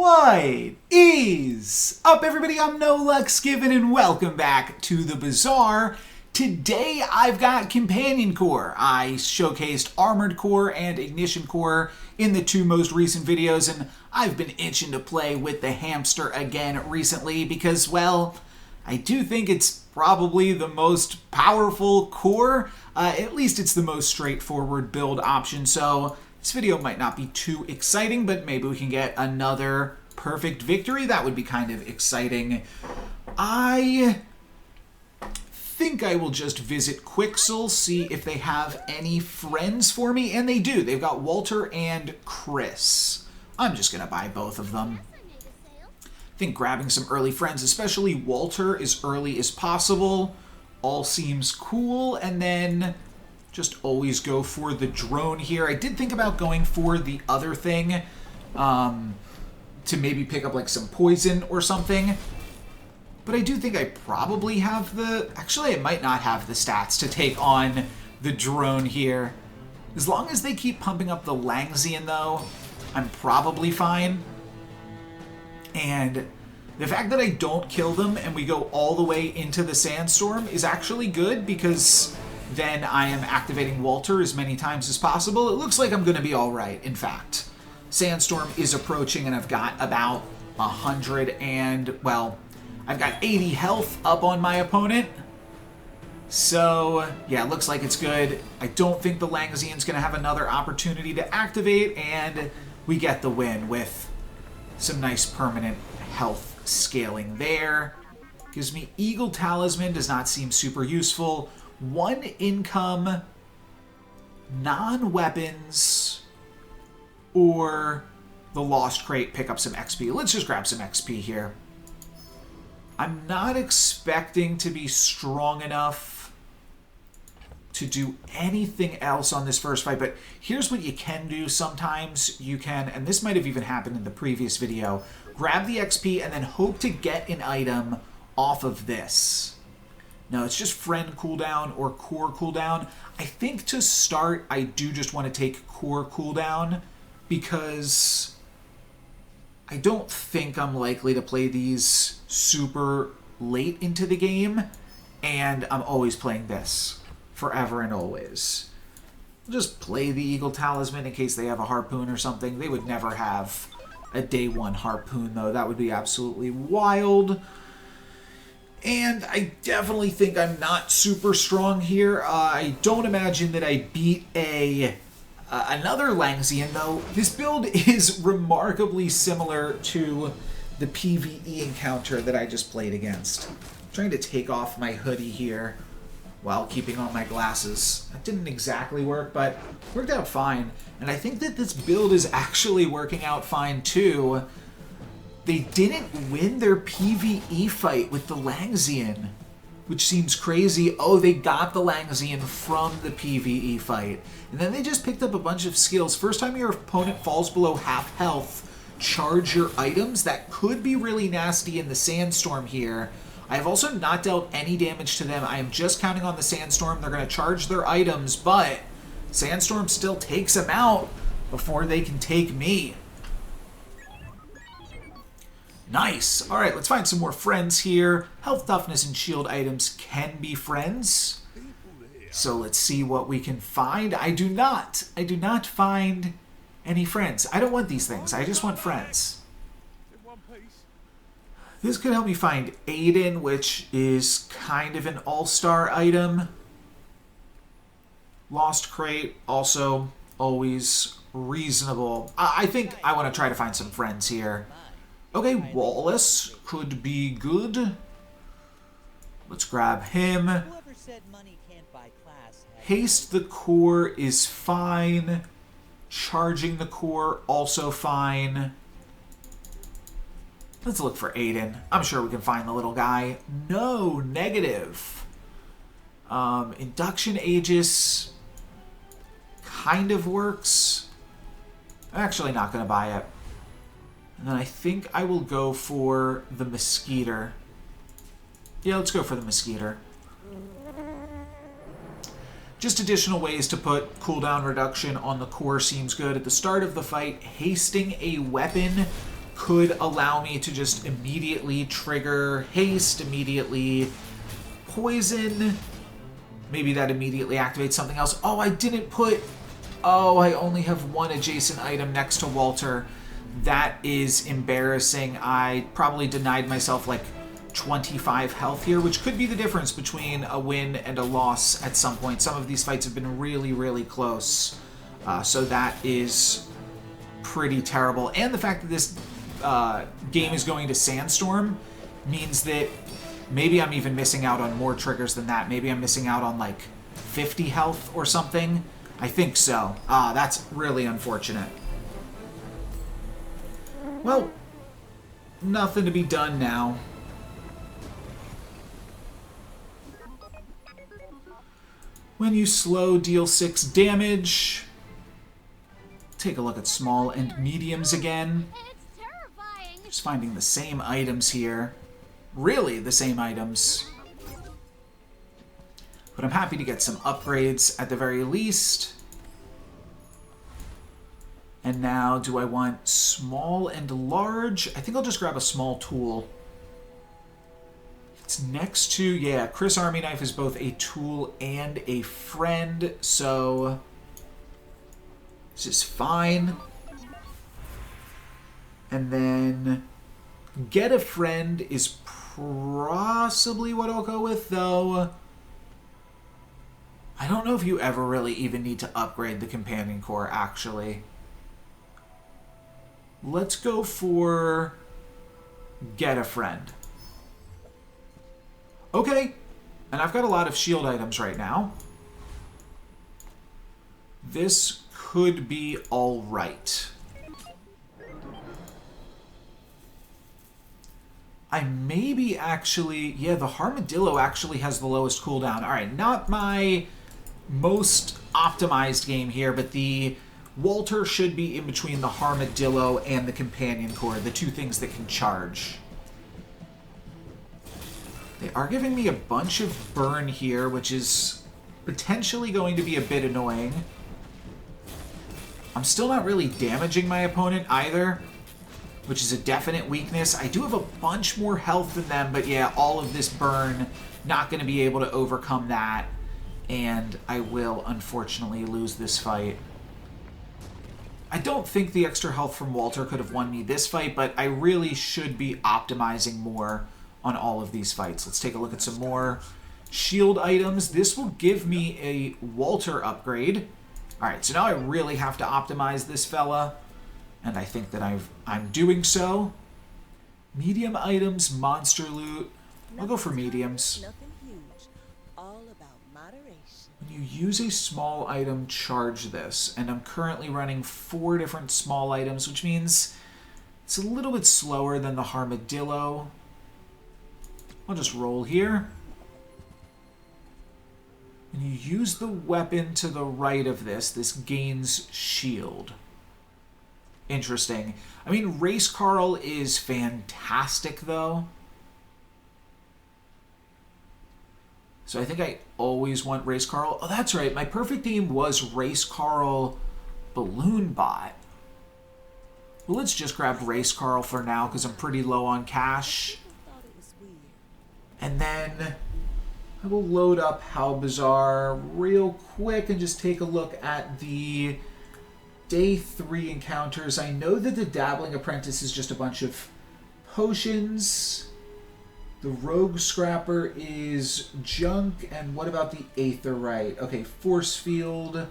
What is up, everybody? I'm NoLucksGiven, and welcome back to the Bazaar. Today, I've got Companion Core. I showcased Armored Core and Ignition Core in the two most recent videos, and I've been itching to play with the hamster again recently because, well, I do think it's probably the most powerful core. At least it's the most straightforward build option, so this video might not be too exciting, but maybe we can get another perfect victory. That would be kind of exciting. I think I will just visit Quixel, see if they have any friends for me, and they do. They've got Walter and Chris. I'm just going to buy both of them. I think grabbing some early friends, especially Walter, as early as possible, all seems cool, and then just always go for the drone here. I did think about going for the other thing to maybe pick up like some poison or something. But I do think I probably have the... Actually, I might not have the stats to take on the drone here. As long as they keep pumping up the Langsian, though, I'm probably fine. And the fact that I don't kill them and we go all the way into the Sandstorm is actually good because then I am activating Walter as many times as possible. It looks like I'm going to be all right, in fact. Sandstorm is approaching, and I've got about 100 and, well, I've got 80 health up on my opponent. So, yeah, it looks like it's good. I don't think the Langsian's going to have another opportunity to activate, and we get the win with some nice permanent health scaling there. Gives me Eagle Talisman, does not seem super useful. 1 income, non-weapons, or the Lost Crate, pick up some XP. Let's just grab some XP here. I'm not expecting to be strong enough to do anything else on this first fight, but here's what you can do. Sometimes you can, and this might have even happened in the previous video, grab the XP and then hope to get an item off of this. No, it's just friend cooldown or core cooldown. I think to start, I do just want to take core cooldown because I don't think I'm likely to play these super late into the game, and I'm always playing this forever and always. I'll just play the Eagle Talisman in case they have a harpoon or something. They would never have a day 1 harpoon, though. That would be absolutely wild. And I definitely think I'm not super strong here. I don't imagine that I beat another Langsian, though. This build is remarkably similar to the PvE encounter that I just played against. I'm trying to take off my hoodie here while keeping on my glasses. That didn't exactly work, but worked out fine. And I think that this build is actually working out fine, too. They didn't win their PvE fight with the Langsian, which seems crazy. Oh, they got the Langsian from the PvE fight. And then they just picked up a bunch of skills. First time your opponent falls below half health, charge your items. That could be really nasty in the Sandstorm here. I have also not dealt any damage to them. I am just counting on the Sandstorm. They're going to charge their items, but Sandstorm still takes them out before they can take me. Nice. All right, let's find some more friends here. Health, toughness, and shield items can be friends. So let's see what we can find. I do not find any friends. I don't want these things. I just want friends. This could help me find Aiden, which is kind of an all-star item. Lost Crate, also always reasonable. I think I want to try to find some friends here. Okay, Wallace could be good. Let's grab him. Haste the core is fine. Charging the core, also fine. Let's look for Aiden. I'm sure we can find the little guy. No, negative. Induction Aegis kind of works. I'm actually not going to buy it. And then I think I will go for the Mosquito. Yeah, let's go for the Mosquito. Just additional ways to put cooldown reduction on the core seems good. At the start of the fight, hasting a weapon could allow me to just immediately trigger haste, immediately poison. Maybe that immediately activates something else. Oh, I didn't put... Oh, I only have one adjacent item next to Walter. That is embarrassing. I probably denied myself like 25 health here, which could be the difference between a win and a loss at some point. Some of these fights have been really, really close. So that is pretty terrible. And the fact that this game is going to Sandstorm means that maybe I'm even missing out on more triggers than that. Maybe I'm missing out on like 50 health or something. I think so. That's really unfortunate. Well, nothing to be done now. When you slow, deal 6 damage. Take a look at small and mediums again. Just finding the same items here. Really, the same items. But I'm happy to get some upgrades at the very least. And now, do I want small and large? I think I'll just grab a small tool. It's next to, yeah, Chris Army Knife is both a tool and a friend, so this is fine. And then get a friend is possibly what I'll go with, though. I don't know if you ever really even need to upgrade the companion core, actually. Let's go for get a friend. Okay, and I've got a lot of shield items right now. This could be all right. I maybe actually... Yeah, the Armadillo actually has the lowest cooldown. All right, not my most optimized game here, but the Walter should be in between the Armadillo and the Companion Core, the two things that can charge. They are giving me a bunch of burn here, which is potentially going to be a bit annoying. I'm still not really damaging my opponent either, which is a definite weakness. I do have a bunch more health than them, but yeah, all of this burn, not going to be able to overcome that, and I will unfortunately lose this fight. I don't think the extra health from Walter could have won me this fight, but I really should be optimizing more on all of these fights. Let's take a look at some more shield items. This will give me a Walter upgrade. All right, so now I really have to optimize this fella, and I think that I'm doing so. Medium items, monster loot. I'll go for mediums. When you use a small item, charge this, and I'm currently running 4 different small items, which means it's a little bit slower than the Armadillo. I'll just roll here. When you use the weapon to the right of this gains shield. Interesting. I mean, Race Carl is fantastic, though. So I think I always want Race Carl. Oh, that's right. My perfect aim was Race Carl Balloon Bot. Well, let's just grab Race Carl for now, because I'm pretty low on cash. And then I will load up Bazaar real quick and just take a look at the Day 3 encounters. I know that the Dabbling Apprentice is just a bunch of potions. The Rogue Scrapper is junk. And what about the Aetherite? Okay, Force Field.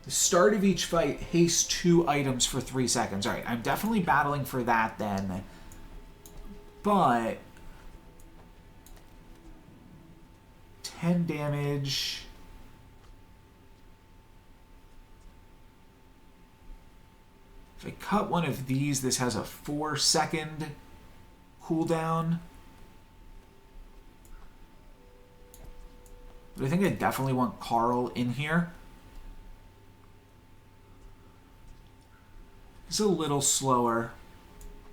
The start of each fight, haste 2 items for 3 seconds. All right, I'm definitely battling for that then. But 10 damage. If I cut one of these, this has a 4-second cooldown. But I think I definitely want Carl in here. He's a little slower.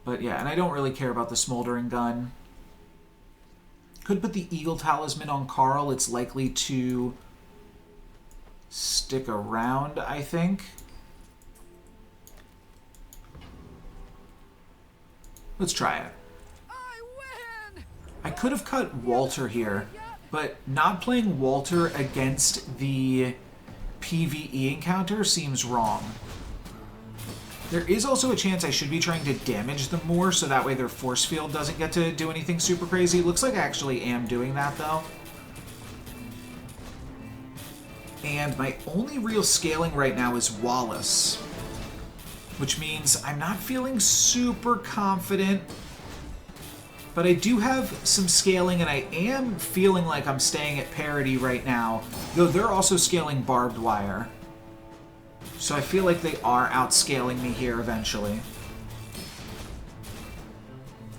But yeah, and I don't really care about the Smoldering Gun. Could put the Eagle Talisman on Carl. It's likely to stick around, I think. Let's try it. I could have cut Walter here, but not playing Walter against the PvE encounter seems wrong. There is also a chance I should be trying to damage them more, so that way their force field doesn't get to do anything super crazy. Looks like I actually am doing that, though. And my only real scaling right now is Wallace, which means I'm not feeling super confident, but I do have some scaling, and I am feeling like I'm staying at parity right now, though they're also scaling barbed wire. So I feel like they are outscaling me here eventually.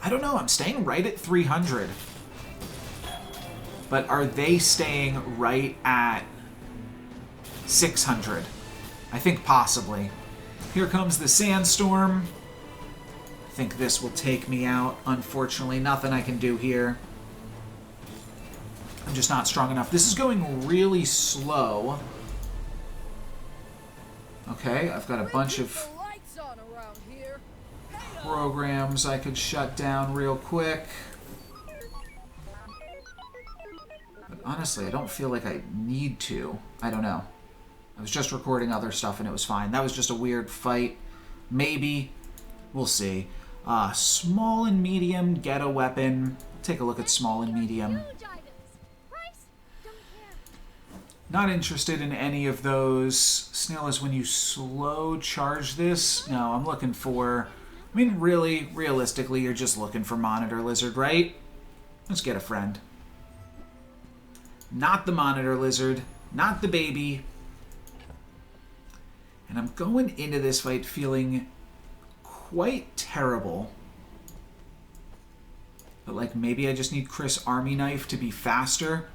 I don't know, I'm staying right at 300. But are they staying right at 600? I think possibly. Here comes the sandstorm. I think this will take me out. Unfortunately, nothing I can do here. I'm just not strong enough. This is going really slow. Okay, I've got a bunch of programs I could shut down real quick. But honestly, I don't feel like I need to. I don't know. I was just recording other stuff and it was fine. That was just a weird fight. Maybe. We'll see. Small and medium, get a weapon. Take a look at small and medium. Not interested in any of those. Snail is when you slow charge this. No, I'm looking for... I mean, really, realistically, you're just looking for Monitor Lizard, right? Let's get a friend. Not the Monitor Lizard. Not the baby. And I'm going into this fight feeling quite terrible. But, like, maybe I just need Chris Army Knife to be faster.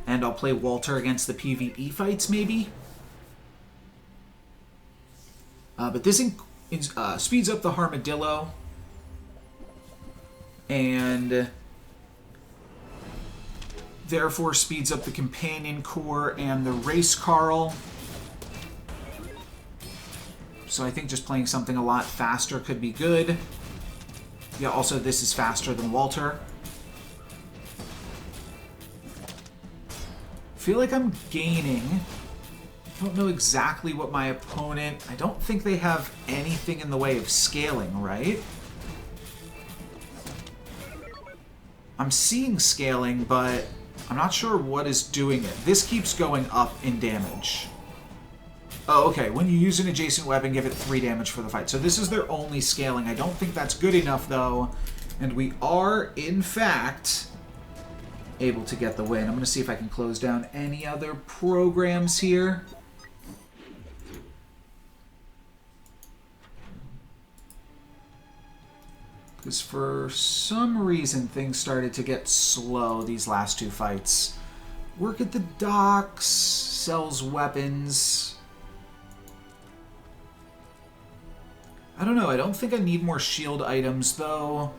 And I'll play Walter against the PvE fights, maybe? But this speeds up the Armadillo. And therefore speeds up the Companion Corps and the Race Carl. So I think just playing something a lot faster could be good. Yeah, also this is faster than Walter. Feel like I'm gaining. Don't know exactly what my opponent... I don't think they have anything in the way of scaling, right? I'm seeing scaling, but I'm not sure what is doing it. This keeps going up in damage. Oh, okay. When you use an adjacent weapon, give it 3 damage for the fight. So this is their only scaling. I don't think that's good enough, though. And we are, in fact, able to get the win. I'm going to see if I can close down any other programs here. Because for some reason, things started to get slow these last 2 fights. Work at the docks, sells weapons. I don't know, I don't think I need more shield items, though.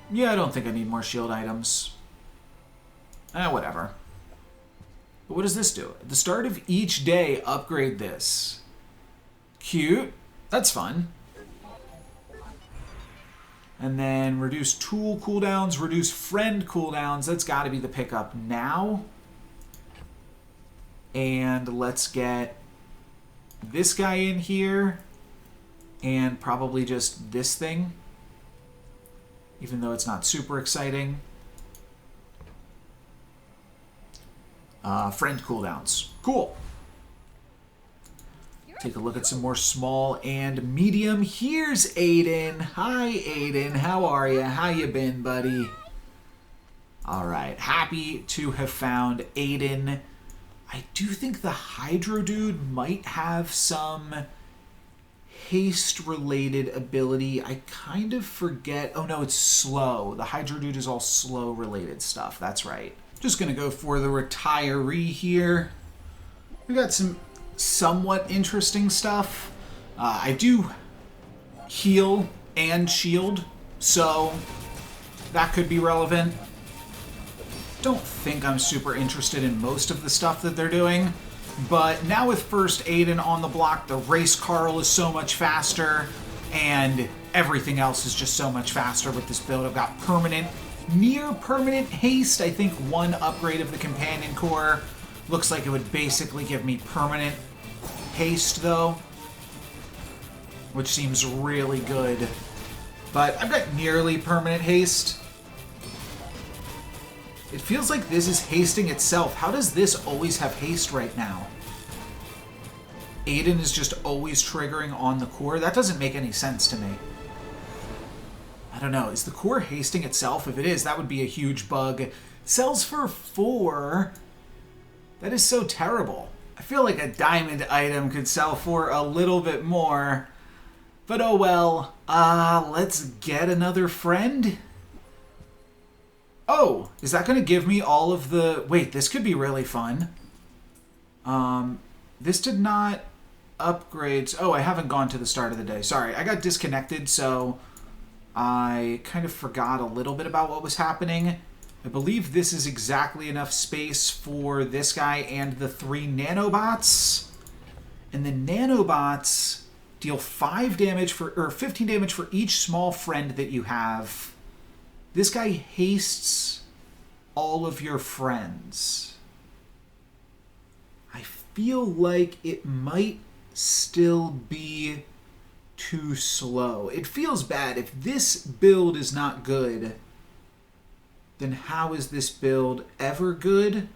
Yeah, I don't think I need more shield items. Whatever. But what does this do? At the start of each day, upgrade this. Cute. That's fun. And then reduce tool cooldowns, reduce friend cooldowns. That's got to be the pickup now. And let's get this guy in here. And probably just this thing. Even though it's not super exciting. Friend cooldowns. Cool. Take a look at some more small and medium. Here's Aiden. Hi, Aiden. How are you? How you been, buddy? All right. Happy to have found Aiden. I do think the Hydro Dude might have some haste-related ability. I kind of forget. Oh, no, it's slow. The Hydro Dude is all slow-related stuff. That's right. Just going to go for the retiree here. We got some somewhat interesting stuff. I do heal and shield, so that could be relevant. Don't think I'm super interested in most of the stuff that they're doing, but now with first Aiden on the block, the Race Carl is so much faster. And everything else is just so much faster with this build. I've got permanent, near permanent haste. I think one upgrade of the companion core looks like it would basically give me permanent haste though, which seems really good. But I've got nearly permanent haste. It feels like this is hasting itself. How does this always have haste right now? Aiden is just always triggering on the core. That doesn't make any sense to me. I don't know. Is the core hasting itself? If it is, that would be a huge bug. Sells for 4. That is so terrible. I feel like a diamond item could sell for a little bit more. But oh well. Let's get another friend. Oh, is that going to give me all of the... Wait, this could be really fun. This did not upgrade... Oh, I haven't gone to the start of the day. Sorry, I got disconnected, so I kind of forgot a little bit about what was happening. I believe this is exactly enough space for this guy and the 3 nanobots. And the nanobots deal 5 damage for... or 15 damage for each small friend that you have. This guy hastes all of your friends. I feel like it might still be too slow. It feels bad. If this build is not good, then how is this build ever good?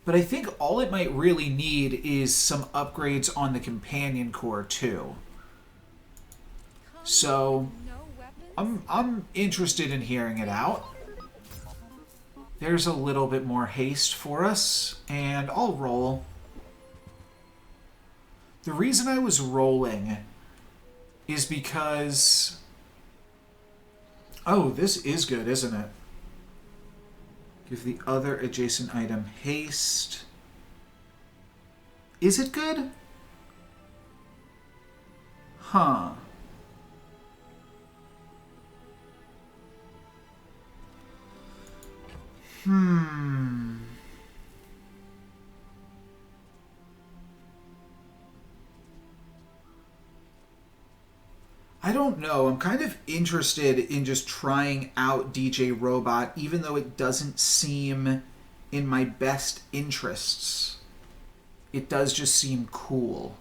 But I think all it might really need is some upgrades on the companion core too. So I'm interested in hearing it out. There's a little bit more haste for us, and I'll roll. The reason I was rolling is because... Oh, this is good, isn't it? Give the other adjacent item haste. Is it good? Huh. I don't know. I'm kind of interested in just trying out DJ Robot, even though it doesn't seem in my best interests. It does just seem cool.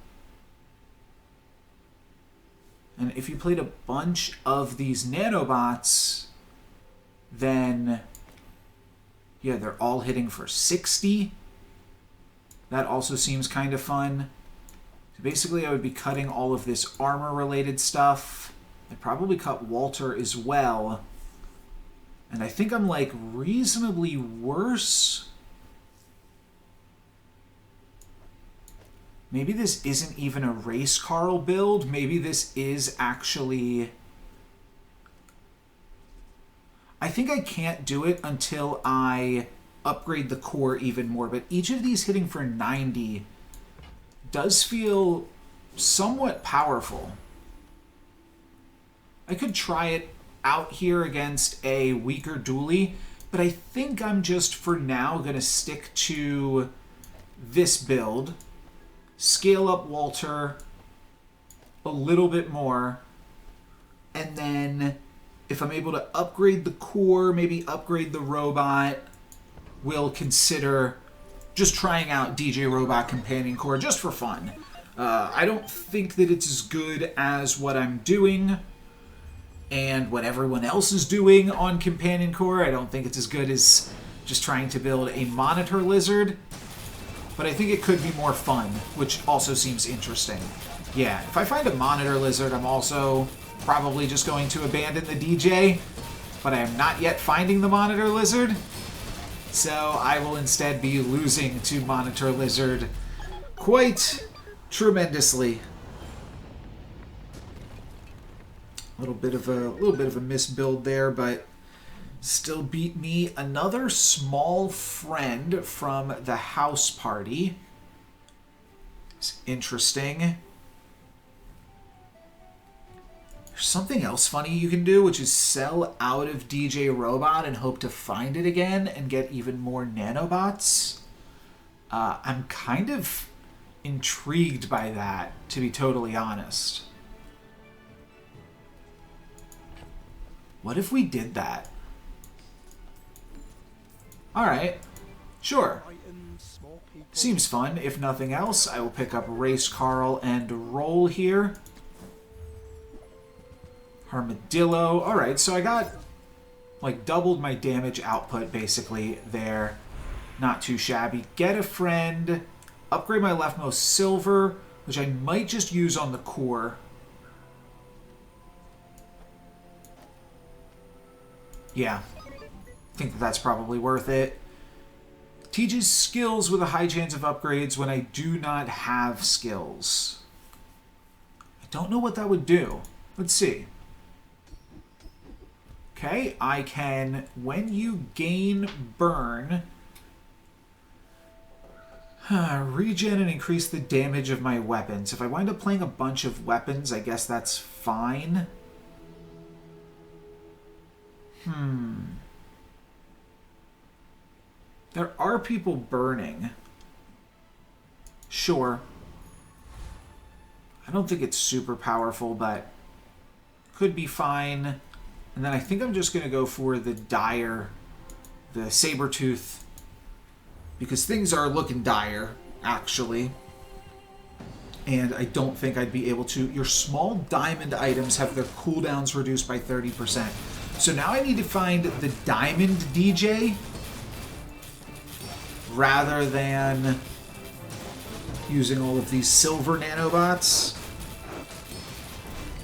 And if you played a bunch of these nanobots, then... yeah, they're all hitting for 60. That also seems kind of fun. So basically, I would be cutting all of this armor-related stuff. I'd probably cut Walter as well. And I think I'm, like, reasonably worse. Maybe this isn't even a race Carl build. Maybe this is actually... I think I can't do it until I upgrade the core even more, but each of these hitting for 90 does feel somewhat powerful. I could try it out here against a weaker dually, but I think I'm just, for now, going to stick to this build, scale up Walter a little bit more, and then... if I'm able to upgrade the core, maybe upgrade the robot, we'll consider just trying out DJ Robot Companion Core just for fun. I don't think that it's as good as what I'm doing and what everyone else is doing on Companion Core. I don't think it's as good as just trying to build a monitor lizard, but I think it could be more fun, which also seems interesting. Yeah, if I find a monitor lizard, I'm also... probably just going to abandon the DJ, but I am not yet finding the Monitor Lizard, so I will instead be losing to Monitor Lizard quite tremendously. A little bit of a misbuild there, but still beat me. Another small friend from the house party. It's interesting. Something else funny you can do, which is sell out of DJ Robot and hope to find it again and get even more nanobots. I'm kind of intrigued by that, to be totally honest. What if we did that? Alright, sure. Seems fun. If nothing else, I will pick up Race Carl and Roll here. Armadillo. Alright, so I got, like, doubled my damage output, basically, there. Not too shabby. Get a friend. Upgrade my leftmost silver, which I might just use on the core. Yeah. I think that's probably worth it. Teaches skills with a high chance of upgrades when I do not have skills. I don't know what that would do. Let's see. Okay, I can, when you gain burn, regen and increase the damage of my weapons. If I wind up playing a bunch of weapons, I guess that's fine. There are people burning. Sure. I don't think it's super powerful, but could be fine. And then I think I'm just going to go for the dire, the Sabertooth, because things are looking dire, actually. And I don't think I'd be able to. Your small diamond items have their cooldowns reduced by 30%. So now I need to find the diamond DJ rather than using all of these silver nanobots.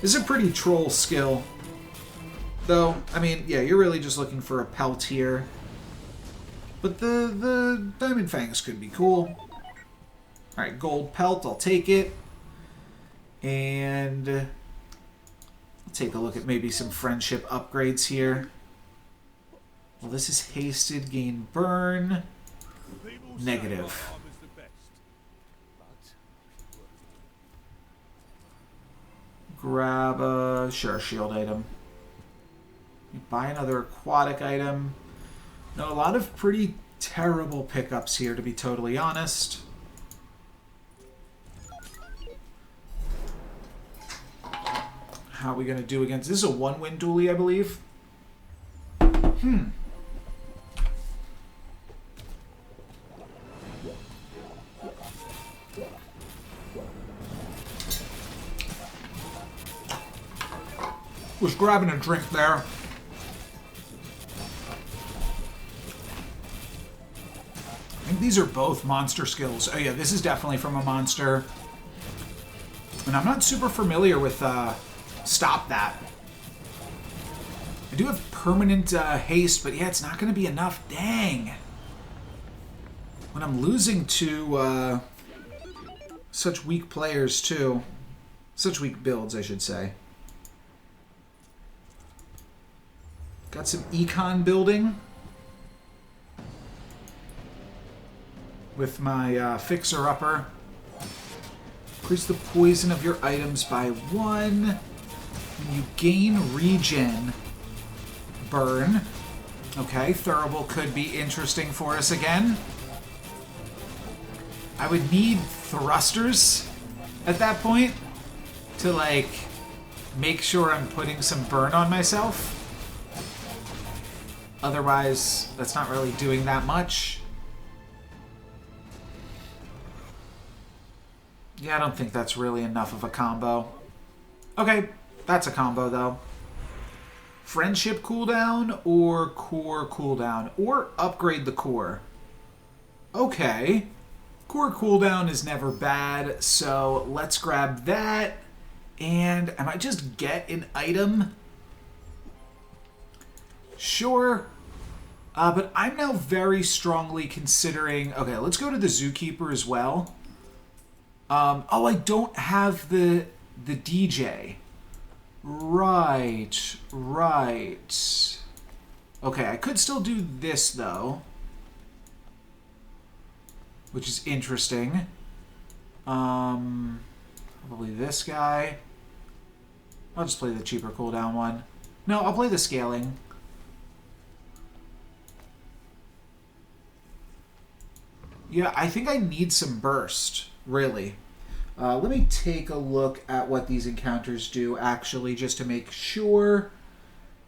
This is a pretty troll skill. Though, I mean, yeah, you're really just looking for a pelt here. But the diamond fangs could be cool. Alright, gold pelt, I'll take it. And I'll take a look at maybe some friendship upgrades here. Well, this is hasted, gain burn. Negative. Grab a, sure, shield item. Buy another aquatic item. No, a lot of pretty terrible pickups here, to be totally honest. How are we going to do against... This is a one-win dually, I believe. Was grabbing a drink there. I think these are both monster skills. Oh yeah, this is definitely from a monster. And I'm not super familiar with Stop That. I do have permanent haste, but yeah, it's not going to be enough. Dang. When I'm losing to such weak players, too. Such weak builds, I should say. Got some econ building. With my fixer-upper. Increase the poison of your items by 1. When you gain regen, burn. Okay, Thurible could be interesting for us again. I would need thrusters at that point to, like, make sure I'm putting some burn on myself. Otherwise, that's not really doing that much. Yeah, I don't think that's really enough of a combo. Okay, that's a combo, though. Friendship cooldown or core cooldown? Or upgrade the core. Okay. Core cooldown is never bad, so let's grab that. And I might just get an item. Sure. But I'm now very strongly considering... Okay, let's go to the Zookeeper as well. Oh, I don't have the DJ. Right. Okay, I could still do this, though. Which is interesting. Probably this guy. I'll just play the cheaper cooldown one. No, I'll play the scaling. Yeah, I think I need some burst. Really. Let me take a look at what these encounters do, actually, just to make sure.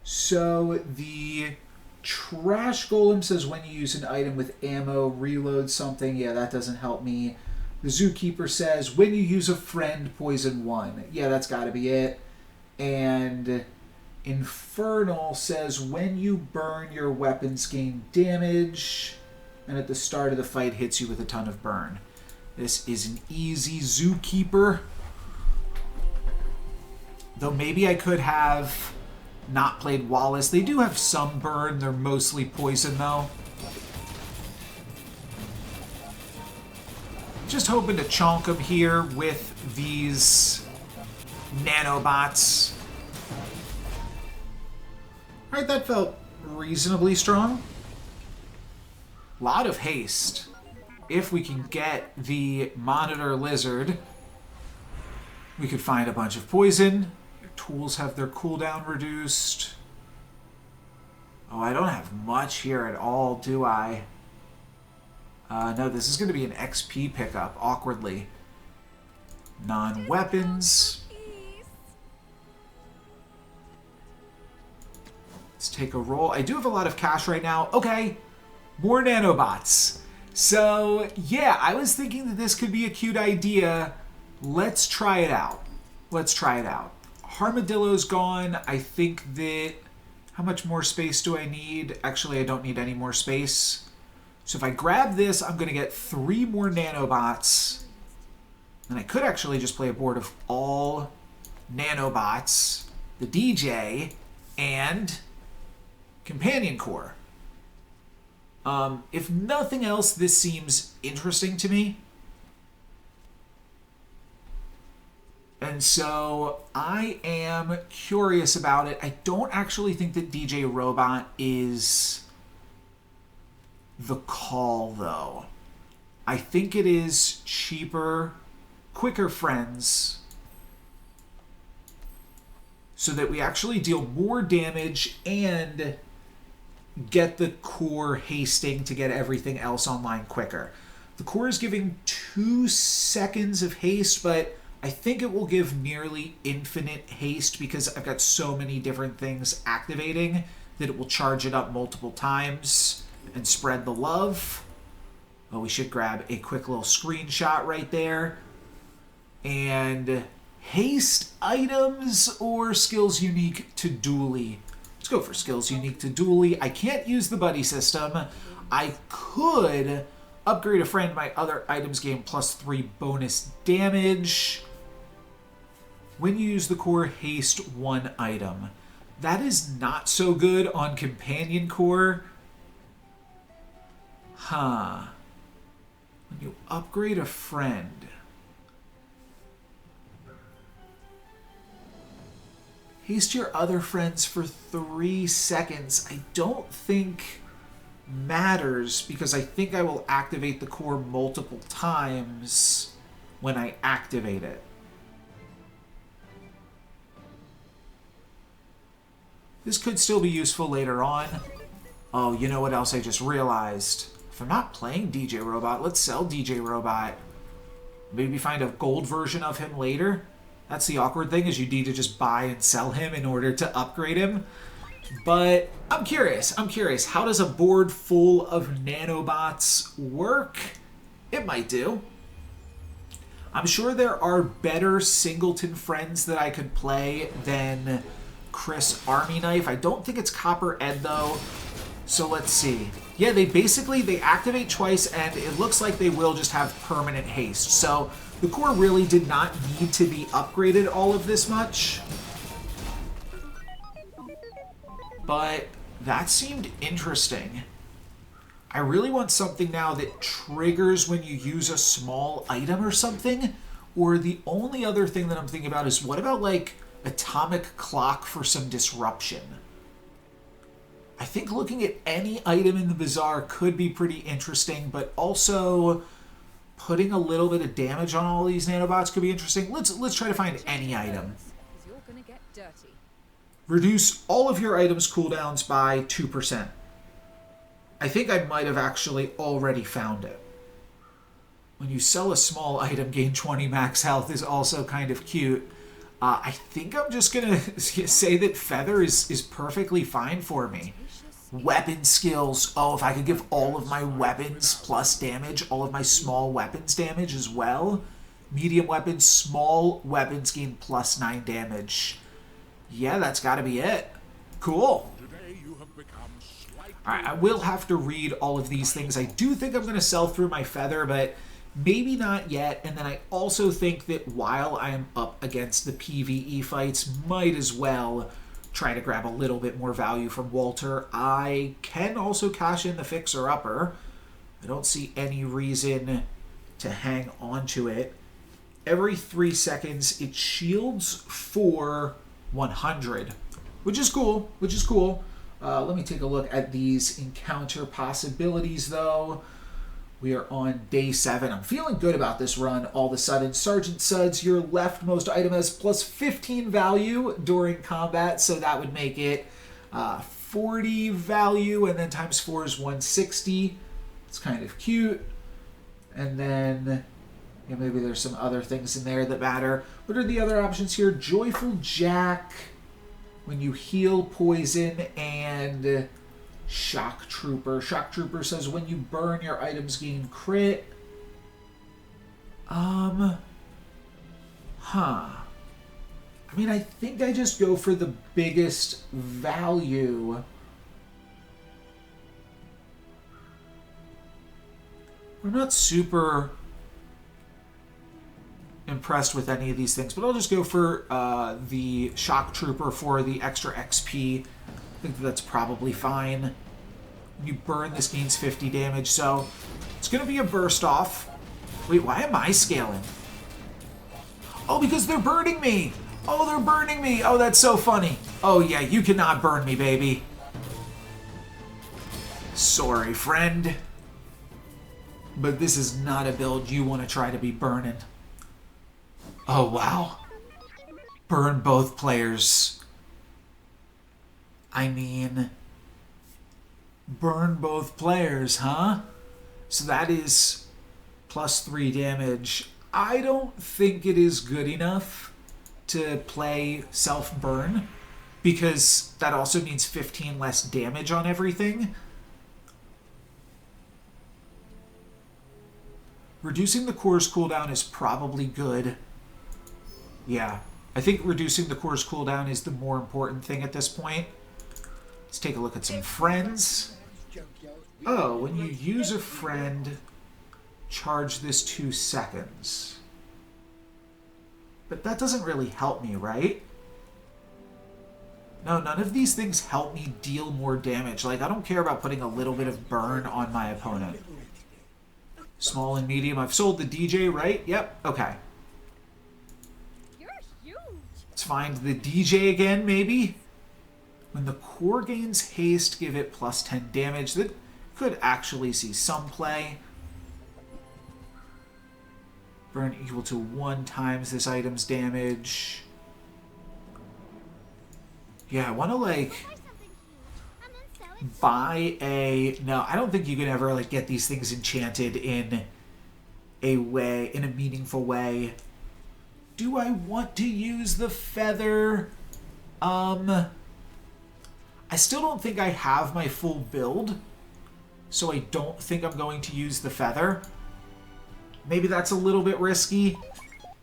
So the Trash Golem says when you use an item with ammo, reload something. Yeah, that doesn't help me. The Zookeeper says when you use a friend, poison 1. Yeah, that's got to be it. And Infernal says when you burn, your weapons gain damage, and at the start of the fight hits you with a ton of burn. This is an easy Zookeeper. Though maybe I could have not played Wallace. They do have some burn. They're mostly poison, though. Just hoping to chonk them here with these Nanobots. Alright, that felt reasonably strong. Lot of haste. If we can get the Monitor Lizard, we could find a bunch of poison. Your tools have their cooldown reduced. Oh, I don't have much here at all, do I? No, this is going to be an XP pickup, awkwardly. Non-weapons. Let's take a roll. I do have a lot of cash right now. Okay, more Nanobots. So, yeah, I was thinking that this could be a cute idea. Let's try it out. Let's try it out. Armadillo's gone. I think that... How much more space do I need? Actually, I don't need any more space. So if I grab this, I'm going to get 3 more Nanobots. And I could actually just play a board of all Nanobots, the DJ, and Companion Core. If nothing else, this seems interesting to me. And so I am curious about it. I don't actually think that DJ Robot is the call, though. I think it is cheaper, quicker friends, so that we actually deal more damage and get the core hasting to get everything else online quicker. The core is giving 2 seconds of haste, but I think it will give nearly infinite haste because I've got so many different things activating that it will charge it up multiple times and spread the love. Oh, we should grab a quick little screenshot right there. And haste items or skills unique to dually. Let's go for skills unique to dually. I can't use the buddy system. I could upgrade a friend. My other items gain +3 bonus damage when you use the core haste 1 item. That is not so good on Companion Core. Huh. When you upgrade a friend. Haste your other friends for 3 seconds. I don't think matters because I think I will activate the core multiple times when I activate it. This could still be useful later on. Oh, you know what else I just realized? If I'm not playing DJ Robot, let's sell DJ Robot. Maybe find a gold version of him later. That's the awkward thing, is you need to just buy and sell him in order to upgrade him. But I'm curious. How does a board full of Nanobots work? It might do. I'm sure there are better singleton friends that I could play than Chris Army Knife. I don't think it's Copper Ed, though. So let's see. Yeah, they activate twice, and it looks like they will just have permanent haste. So the core really did not need to be upgraded all of this much. But that seemed interesting. I really want something now that triggers when you use a small item or something. Or the only other thing that I'm thinking about is, what about like Atomic Clock for some disruption? I think looking at any item in the Bazaar could be pretty interesting, but also putting a little bit of damage on all these Nanobots could be interesting. Let's try to find any item. Reduce all of your items' cooldowns by 2%. I think I might have actually already found it. when you sell a small item, gain 20 max health is also kind of cute. I think I'm just going to say that Feather is perfectly fine for me. Weapon skills. Oh, if I could give all of my weapons plus damage, all of my small weapons damage as well. Medium weapons, small weapons gain plus 9 damage. Yeah, that's got to be it. Cool. Alright, I will have to read all of these things. I do think I'm going to sell through my Feather, but maybe not yet. And then I also think that while I am up against the PvE fights, might as well try to grab a little bit more value from Walter. I can also cash in the Fixer Upper. I don't see any reason to hang on to it. Every 3 seconds, it shields for 100, which is cool, Let me take a look at these encounter possibilities, though. We are on day 7. I'm feeling good about this run all of a sudden. Sergeant Suds, your leftmost item has plus 15 value during combat, so that would make it 40 value, and then times 4 is 160. It's kind of cute. And then maybe there's some other things in there that matter. What are the other options here? Joyful Jack, when you heal poison, and Shock Trooper. Shock Trooper says when you burn, your items gain crit. I mean, I think I just go for the biggest value. I'm not super impressed with any of these things, but I'll just go for the Shock Trooper for the extra XP. I think that's probably fine. When you burn, this gains 50 damage, so it's going to be a burst off. Wait, why am I scaling? Oh, because they're burning me! Oh, they're burning me! Oh, that's so funny. Oh, yeah, you cannot burn me, baby. Sorry, friend. But this is not a build you want to try to be burning. Oh, wow. Burn both players. I mean, burn both players, huh? So that is plus 3 damage. I don't think it is good enough to play self-burn, because that also means 15 less damage on everything. Reducing the core's cooldown is probably good. Yeah, I think reducing the core's cooldown is the more important thing at this point. Let's take a look at some friends. Oh, when you use a friend, charge this 2 seconds. But that doesn't really help me, right? No, none of these things help me deal more damage. Like, I don't care about putting a little bit of burn on my opponent. Small and medium. I've sold the DJ, right? Yep. Okay. Let's find the DJ again, maybe. When the core gains haste, give it plus 10 damage. That could actually see some play. Burn equal to 1 times this item's damage. Yeah, I want to, like, buy a... No, I don't think you can ever, like, get these things enchanted in a way, in a meaningful way. Do I want to use the Feather? I still don't think I have my full build, so I don't think I'm going to use the Feather. Maybe that's a little bit risky,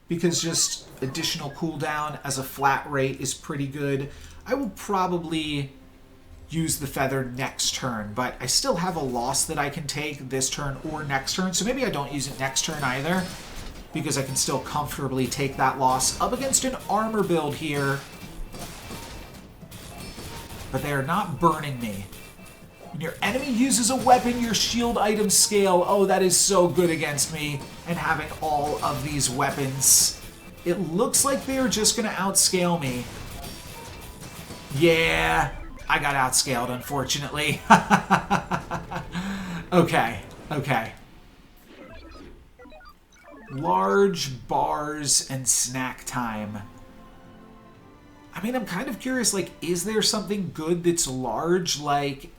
because just additional cooldown as a flat rate is pretty good. I will probably use the Feather next turn, but I still have a loss that I can take this turn or next turn, so maybe I don't use it next turn either, because I can still comfortably take that loss up against an armor build here. But they are not burning me. When your enemy uses a weapon, your shield items scale. Oh, that is so good against me, and having all of these weapons. It looks like they are just going to outscale me. Yeah, I got outscaled, unfortunately. Okay, okay. Large bars and snack time. I mean, I'm kind of curious, like, is there something good that's large, like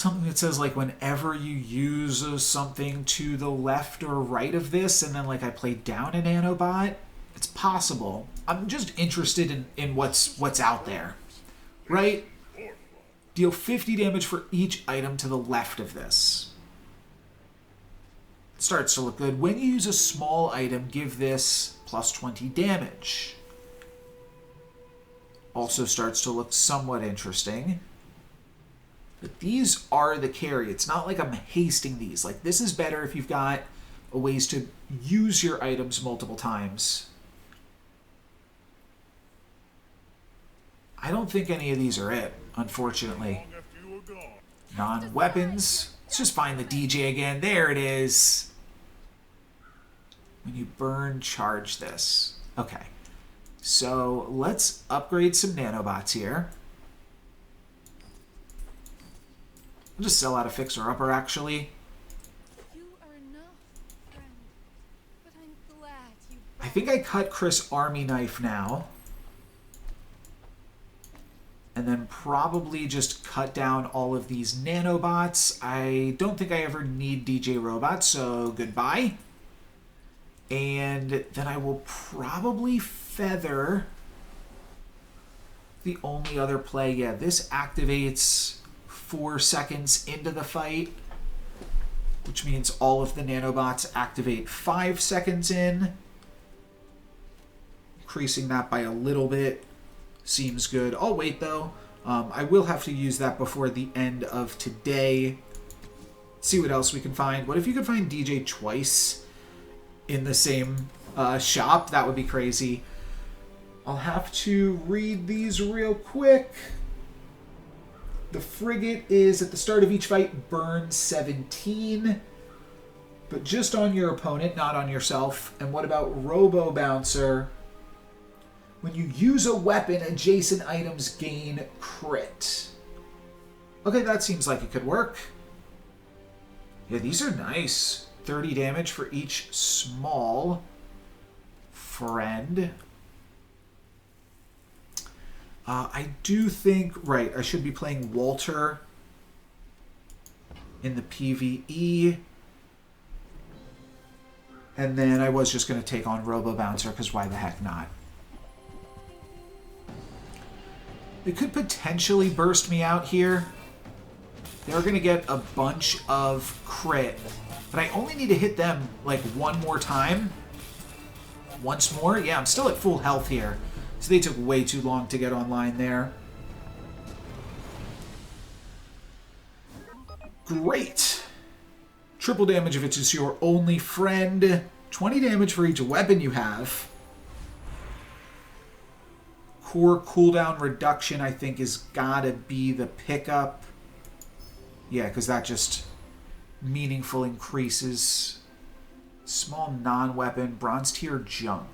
something that says like whenever you use something to the left or right of this, and then like I play down a nanobot. It's possible. I'm just interested in what's out there, right? Deal 50 damage for each item to the left of this. It starts to look good. When you use a small item, give this plus 20 damage. Also starts to look somewhat interesting. But these are the carry. It's not like I'm hasting these. Like, this is better if you've got a ways to use your items multiple times. I don't think any of these are it, unfortunately. Non-weapons. Let's just find the DJ again. There it is. When you burn, charge this. Okay. So let's upgrade some nanobots here. I'll just sell out a fixer-upper, actually. You are enough, friend. But I'm glad you... I think I cut Chris Army Knife now. And then probably just cut down all of these nanobots. I don't think I ever need DJ Robot, so goodbye. And then I will probably feather the only other play. Yeah, this activates 4 seconds into the fight, which means all of the nanobots activate 5 seconds in. Increasing that by a little bit seems good. I'll wait though. I will have to use that before the end of today. See what else we can find. What if you could find DJ twice in the same shop? That would be crazy. I'll have to read these real quick. The frigate is at the start of each fight, burn 17, but just on your opponent, not on yourself. And what about Robo Bouncer? When you use a weapon, adjacent items gain crit. Okay, that seems like it could work. Yeah, these are nice. 30 damage for each small friend. I do think, right, I should be playing Walter in the PvE. And then I was just going to take on Robo Bouncer, because why the heck not? They could potentially burst me out here. They're going to get a bunch of crit. But I only need to hit them like one more time. Once more? Yeah, I'm still at full health here. So they took way too long to get online there. Great. Triple damage if it's just your only friend. 20 damage for each weapon you have. Core cooldown reduction, I think, is gotta be the pickup. Yeah, because that just meaningful increases. Small non-weapon, bronze tier junk.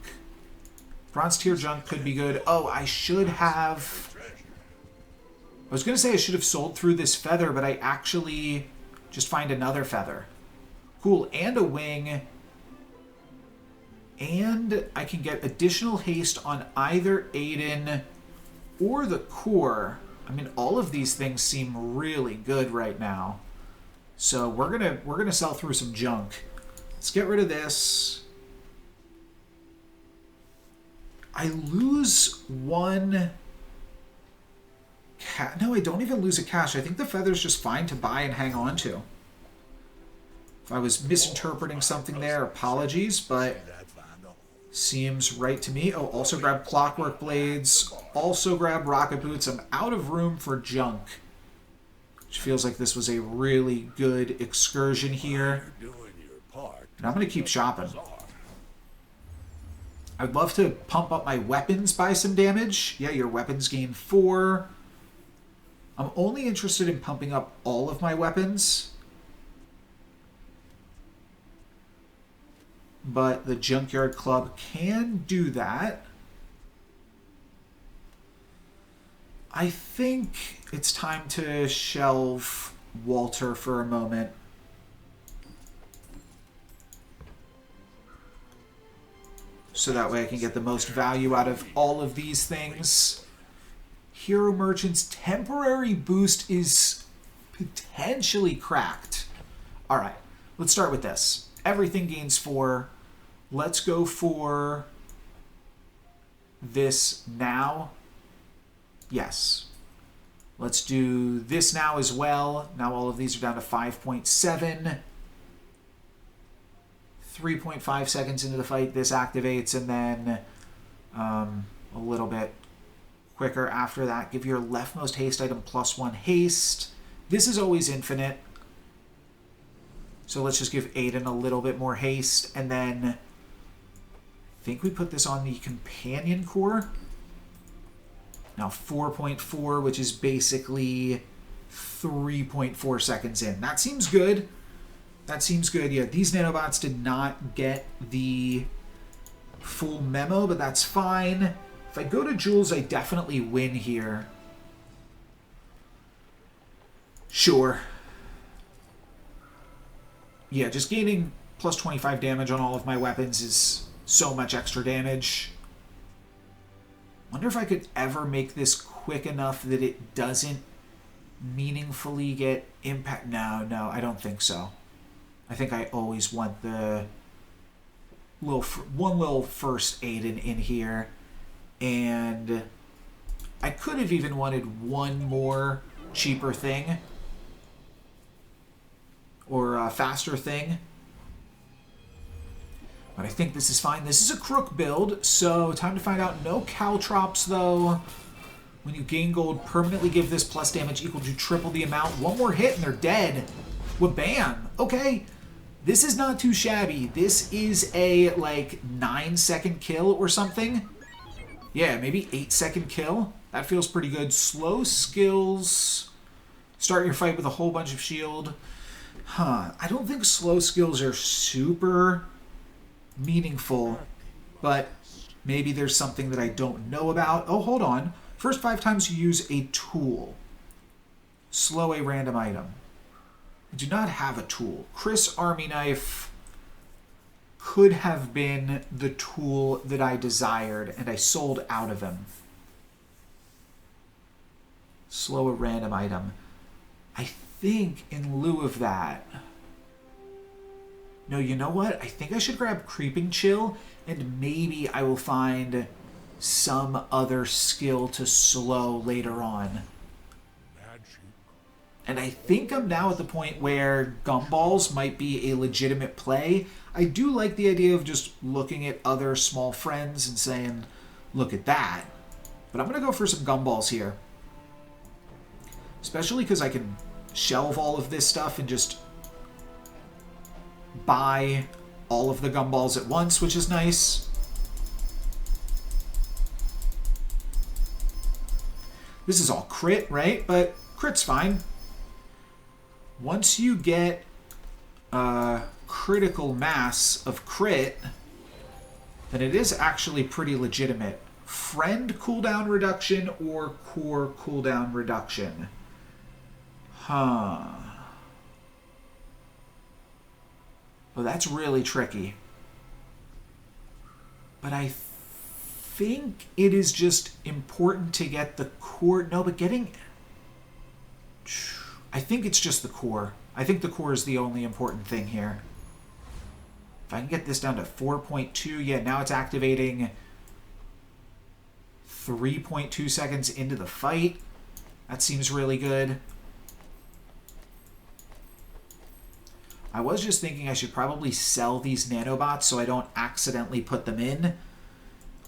Bronze tier junk could be good. Oh, I should have... I was going to say I should have sold through this feather, but I actually just find another feather. Cool, and a wing. And I can get additional haste on either Aiden or the core. I mean, all of these things seem really good right now. So we're gonna sell through some junk. Let's get rid of this. I lose one... No, I don't even lose a cash. I think the feather's just fine to buy and hang on to. If I was misinterpreting something there, apologies, but seems right to me. Oh, also grab Clockwork Blades. Also grab Rocket Boots. I'm out of room for junk, which feels like this was a really good excursion here. And I'm going to keep shopping. I'd love to pump up my weapons by some damage. Yeah, your weapons gain 4. I'm only interested in pumping up all of my weapons. But the Junkyard Club can do that. I think it's time to shelve Walter for a moment. So that way I can get the most value out of all of these things. Hero Merchant's temporary boost is potentially cracked. All right, let's start with this. Everything gains 4. Let's go for this now. Yes. Let's do this now as well. Now all of these are down to 5.7. 3.5 seconds into the fight, this activates, and then a little bit quicker after that. Give your leftmost haste item +1 haste. This is always infinite. So let's just give Aiden a little bit more haste, and then I think we put this on the companion core. Now 4.4, which is basically 3.4 seconds in. That seems good. That seems good. Yeah, these nanobots did not get the full memo, but that's fine. If I go to Jules, I definitely win here. Sure. Yeah, just gaining plus 25 damage on all of my weapons is so much extra damage. Wonder if I could ever make this quick enough that it doesn't meaningfully get impact. No, I don't think so. I think I always want the one little first aid in here. And I could have even wanted one more cheaper thing. Or a faster thing. But I think this is fine. This is a crook build, so time to find out. No caltrops, though. When you gain gold, permanently give this plus damage equal to triple the amount. One more hit and they're dead. Well, bam. Okay. This is not too shabby. This is a, like, 9-second kill or something. Yeah, maybe 8-second kill. That feels pretty good. Slow skills. Start your fight with a whole bunch of shield. Huh. I don't think slow skills are super meaningful, but maybe there's something that I don't know about. Oh, hold on. First 5 times you use a tool. Slow a random item. I do not have a tool. Chris Army Knife could have been the tool that I desired, and I sold out of him. Slow a random item. I think in lieu of that... No, you know what? I think I should grab Creeping Chill, and maybe I will find some other skill to slow later on. And I think I'm now at the point where gumballs might be a legitimate play. I do like the idea of just looking at other small friends and saying, look at that. But I'm going to go for some gumballs here. Especially because I can shelve all of this stuff and just buy all of the gumballs at once, which is nice. This is all crit, right? But crit's fine. Once you get a critical mass of crit, then it is actually pretty legitimate. Friend cooldown reduction or core cooldown reduction? Huh. Oh, that's really tricky. But I think it is just important to get the core. No, but getting... I think it's just the core. I think the core is the only important thing here. If I can get this down to 4.2, yeah, now it's activating 3.2 seconds into the fight. That seems really good. I was just thinking I should probably sell these nanobots so I don't accidentally put them in.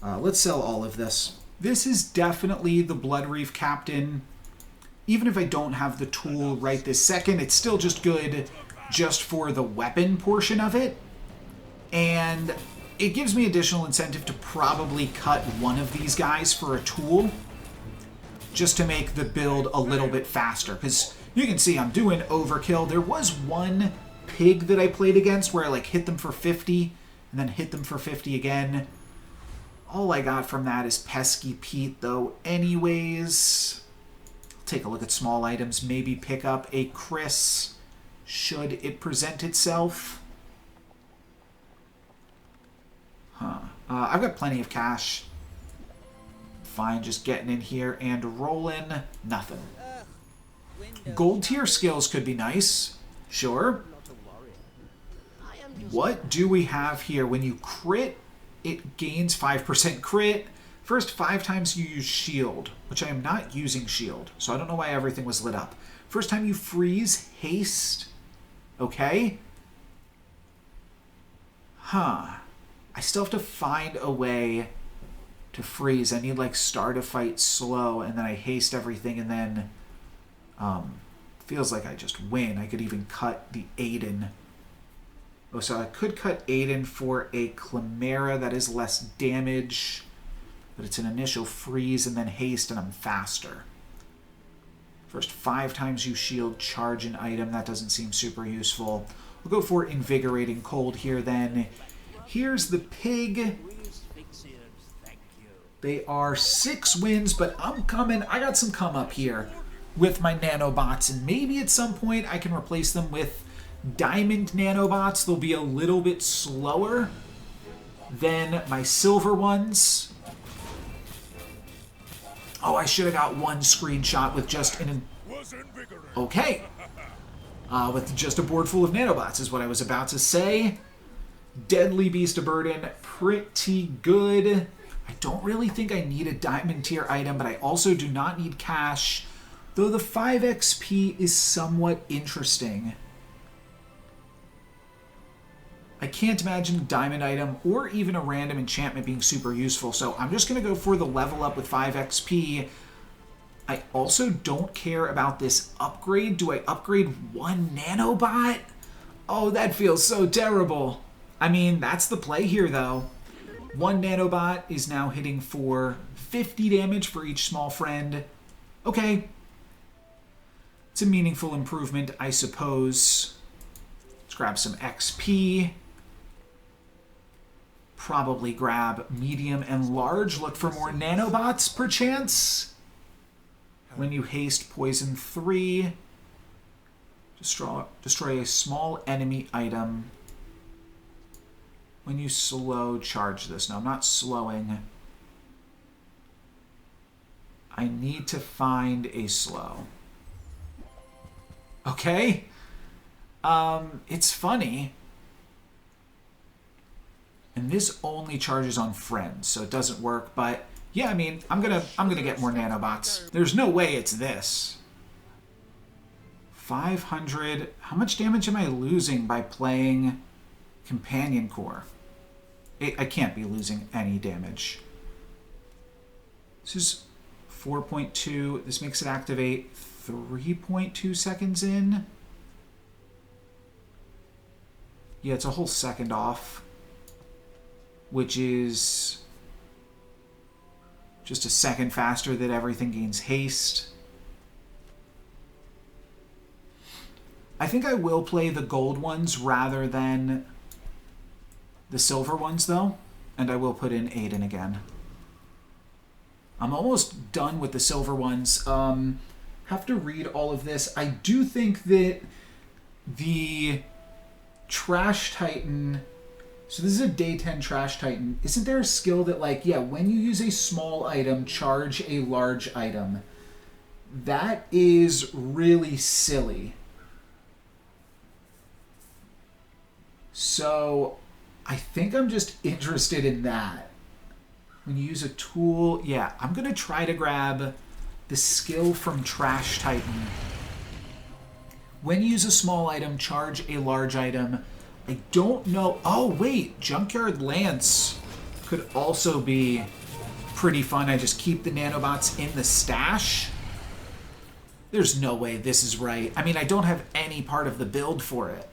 Let's sell all of this. This is definitely the Blood Reef Captain. Even if I don't have the tool right this second, it's still just good just for the weapon portion of it. And it gives me additional incentive to probably cut one of these guys for a tool just to make the build a little bit faster. Because you can see I'm doing overkill. There was one pig that I played against where I like hit them for 50 and then hit them for 50 again. All I got from that is Pesky Pete though anyways. Take a look at small items, maybe pick up a Chris should it present itself. Huh. I've got plenty of cash. Fine, just getting in here and rolling. Nothing. Gold tier skills could be nice. Sure. What do we have here? When you crit, it gains 5% crit. First 5 times you use shield, which I am not using shield, so I don't know why everything was lit up. First time you freeze, haste. Okay. Huh. I still have to find a way to freeze. I need like start a fight slow, and then I haste everything, and then feels like I just win. I could even cut the Aiden. Oh, so I could cut Aiden for a Chimera that is less damage, but it's an initial freeze and then haste, and I'm faster. First 5 times you shield, charge an item. That doesn't seem super useful. We'll go for Invigorating Cold here then. Here's the pig. They are 6 wins, but I'm coming. I got some come up here with my nanobots, and maybe at some point I can replace them with diamond nanobots. They'll be a little bit slower than my silver ones. Oh, I should have got one screenshot with just an... Okay. With just a board full of nanobots is what I was about to say. Deadly Beast of Burden, pretty good. I don't really think I need a diamond tier item, but I also do not need cash, though the 5 XP is somewhat interesting. I can't imagine a diamond item or even a random enchantment being super useful, so I'm just going to go for the level up with 5 XP. I also don't care about this upgrade. Do I upgrade 1 nanobot? Oh, that feels so terrible. I mean, that's the play here, though. 1 nanobot is now hitting for 50 damage for each small friend. Okay. It's a meaningful improvement, I suppose. Let's grab some XP. Probably grab medium and large. Look for more nanobots, perchance. When you haste poison 3, destroy a small enemy item. When you slow, charge this. No, I'm not slowing. I need to find a slow. Okay. It's funny. And this only charges on friends, so it doesn't work, but yeah, I mean, I'm gonna get more nanobots. There's no way it's this. 500. How much damage am I losing by playing Companion Core? I can't be losing any damage. This is 4.2. This makes it activate 3.2 seconds in. Yeah, it's a whole second off, which is just a second faster that everything gains haste. I think I will play the gold ones rather than the silver ones, though, and I will put in Aiden again. I'm almost done with the silver ones. Have to read all of this. I do think that the Trash Titan... So this is a day 10 Trash Titan. Isn't there a skill that, like, yeah, when you use a small item, charge a large item? That is really silly. So I think I'm just interested in that. When you use a tool, yeah, I'm going to try to grab the skill from Trash Titan. When you use a small item, charge a large item. I don't know. Oh, wait. Junkyard Lance could also be pretty fun. I just keep the nanobots in the stash. There's no way this is right. I mean, I don't have any part of the build for it.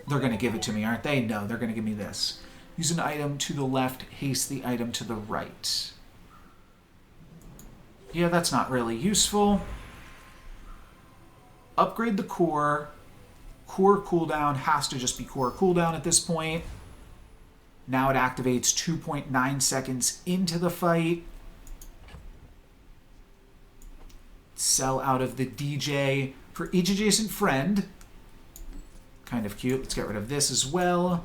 They're going to give it to me, aren't they? No, they're going to give me this. Use an item to the left, haste the item to the right. Yeah, that's not really useful. Upgrade the core. Core cooldown has to just be core cooldown at this point. Now it activates 2.9 seconds into the fight. Sell out of the DJ for each adjacent friend. Kind of cute. Let's get rid of this as well.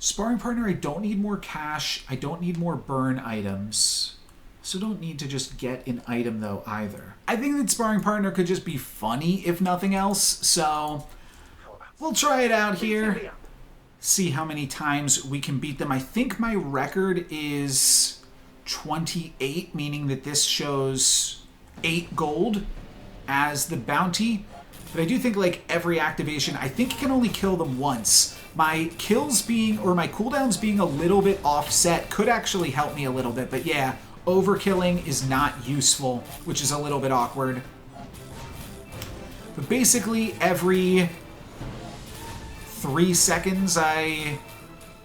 Sparring partner, I don't need more cash. I don't need more burn items. So don't need to just get an item, though, either. I think that sparring partner could just be funny, if nothing else. So we'll try it out here. See how many times we can beat them. I think my record is 28, meaning that this shows 8 gold as the bounty. But I do think, like, every activation, I think you can only kill them once. My kills being, or my cooldowns being a little bit offset could actually help me a little bit. But yeah, overkilling is not useful, which is a little bit awkward. But basically, every 3 seconds, I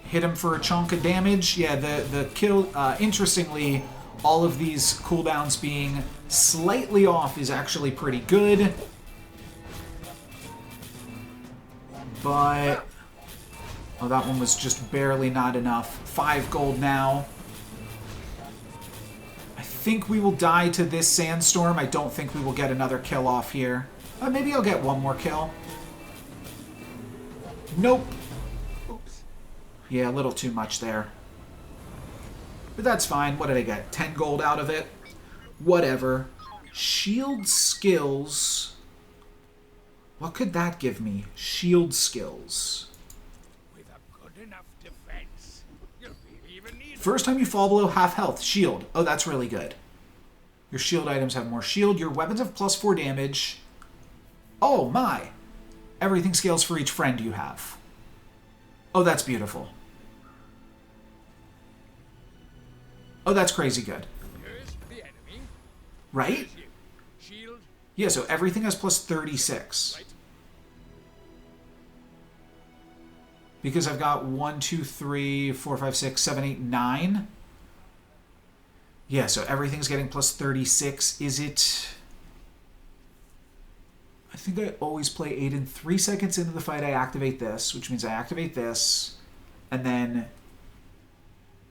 hit him for a chunk of damage. Yeah, the kill, interestingly, all of these cooldowns being slightly off is actually pretty good. But, oh, that one was just barely not enough. 5 gold now. I think we will die to this sandstorm. I don't think we will get another kill off here. Maybe I'll get one more kill. Nope. Oops. Yeah, a little too much there. But that's fine. What did I get? 10 gold out of it? Whatever. Shield skills. What could that give me? Shield skills. With a good enough defense, you'll even need First time you fall below half health. Shield. Oh, that's really good. Your shield items have more shield. Your weapons have +4 damage. Oh, my. Everything scales for each friend you have. Oh, that's beautiful. Oh, that's crazy good. Here's the enemy. Right? Here's you. Shield. Yeah, so everything has +36. Right. Because I've got 1, 2, 3, 4, 5, 6, 7, 8, 9. Yeah, so everything's getting +36. Is it... I think I always play Aiden. 3 seconds into the fight, I activate this, which means I activate this, and then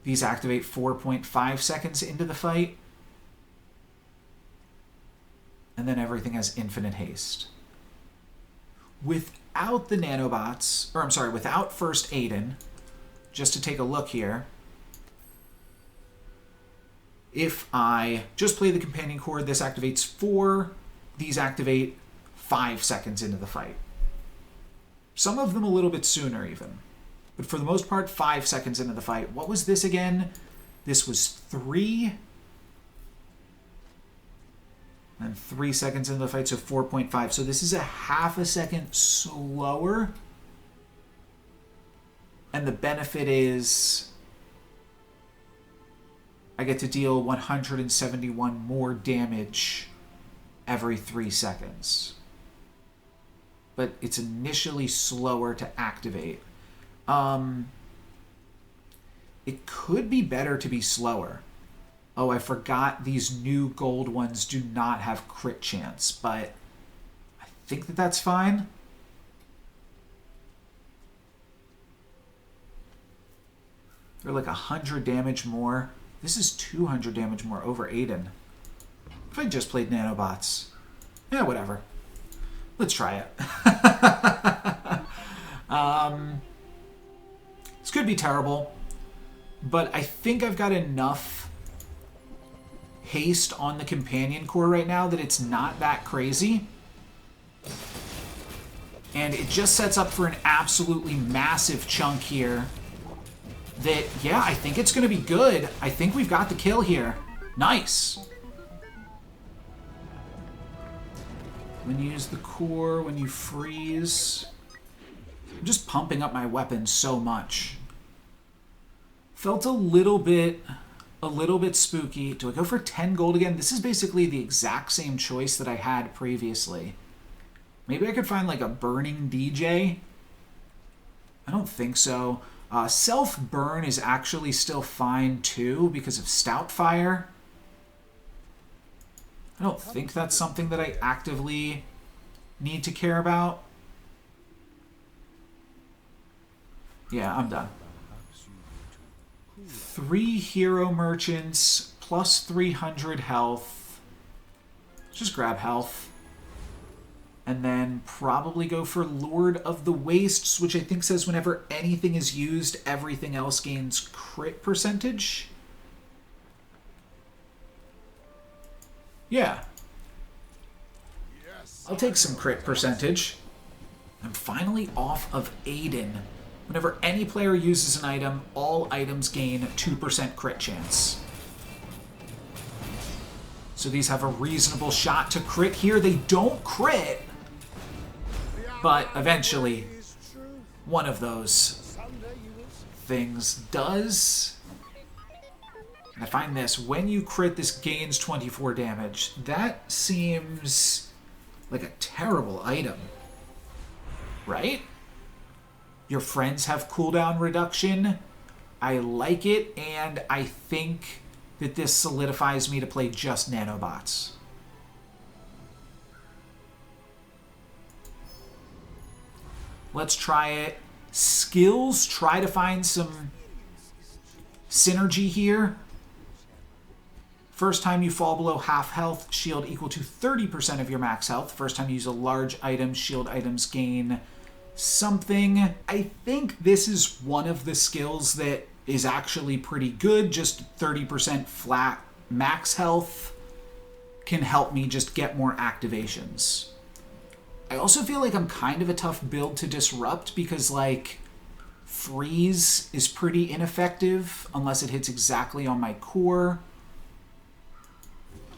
these activate 4.5 seconds into the fight, and then everything has infinite haste. Without the nanobots, or I'm sorry, without first Aiden, just to take a look here, if I just play the companion core, this activates 4, these activate 5 seconds into the fight. Some of them a little bit sooner even. But for the most part, 5 seconds into the fight. What was this again? This was 3. And 3 seconds into the fight, so 4.5. So this is a half a second slower. And the benefit is I get to deal 171 more damage every 3 seconds. But it's initially slower to activate. It could be better to be slower. Oh, I forgot these new gold ones do not have crit chance, but I think that that's fine. They're like 100 damage more. This is 200 damage more over Aiden. If I just played nanobots. Yeah, whatever. Let's try it. This could be terrible, but I think I've got enough haste on the companion core right now that it's not that crazy. And it just sets up for an absolutely massive chunk here that, yeah, I think it's going to be good. I think we've got the kill here. Nice. When you use the core, when you freeze. I'm just pumping up my weapons so much. Felt a little bit spooky. Do I go for 10 gold again? This is basically the exact same choice that I had previously. Maybe I could find like a burning DJ. I don't think so. Self-burn is actually still fine too because of stout fire. I don't think that's something that I actively need to care about. Yeah, I'm done. 3 hero merchants plus 300 health. Just grab health. And then probably go for Lord of the Wastes, which I think says whenever anything is used, everything else gains crit percentage. Yeah. Yes. I'll take some crit percentage. I'm finally off of Aiden. Whenever any player uses an item, all items gain 2% crit chance. So these have a reasonable shot to crit here. They don't crit, but eventually one of those things does. And I find this, when you crit, this gains 24 damage. That seems like a terrible item, right? Your friends have cooldown reduction. I like it, and I think that this solidifies me to play just Nanobots. Let's try it. Skills, try to find some synergy here. First time you fall below half health, shield equal to 30% of your max health. First time you use a large item, shield items gain something. I think this is one of the skills that is actually pretty good. Just 30% flat max health can help me just get more activations. I also feel like I'm kind of a tough build to disrupt because, like, freeze is pretty ineffective unless it hits exactly on my core.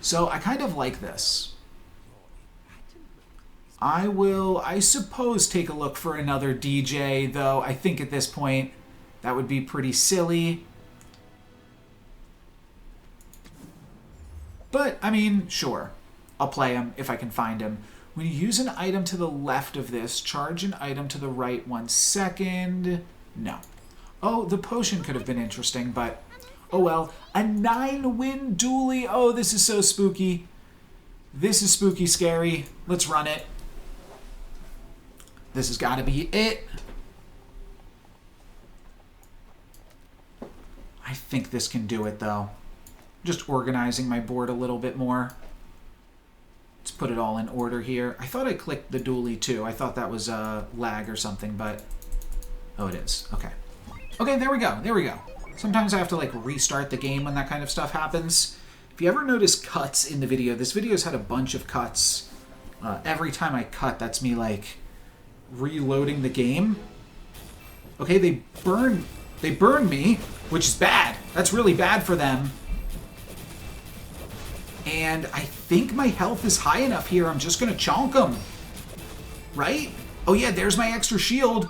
So I kind of like this. I will, I suppose, take a look for another DJ, though I think at this point that would be pretty silly. But, I mean, sure. I'll play him if I can find him. When you use an item to the left of this, charge an item to the right 1 second. No. Oh, the potion could have been interesting, but oh well. A 9-win dually. Oh, this is so spooky. This is spooky scary. Let's run it. This has got to be it. I think this can do it, though. Just organizing my board a little bit more. Let's put it all in order here. I thought I clicked the dually, too. I thought that was a lag or something, but oh, it is. Okay. Okay, there we go. There we go. Sometimes I have to, like, restart the game when that kind of stuff happens. If you ever notice cuts in the video, this video's had a bunch of cuts. Every time I cut, that's me, like, reloading the game. Okay, they burn me, which is bad. That's really bad for them. And I think my health is high enough here. I'm just going to chonk them. Right? Oh, yeah, there's my extra shield.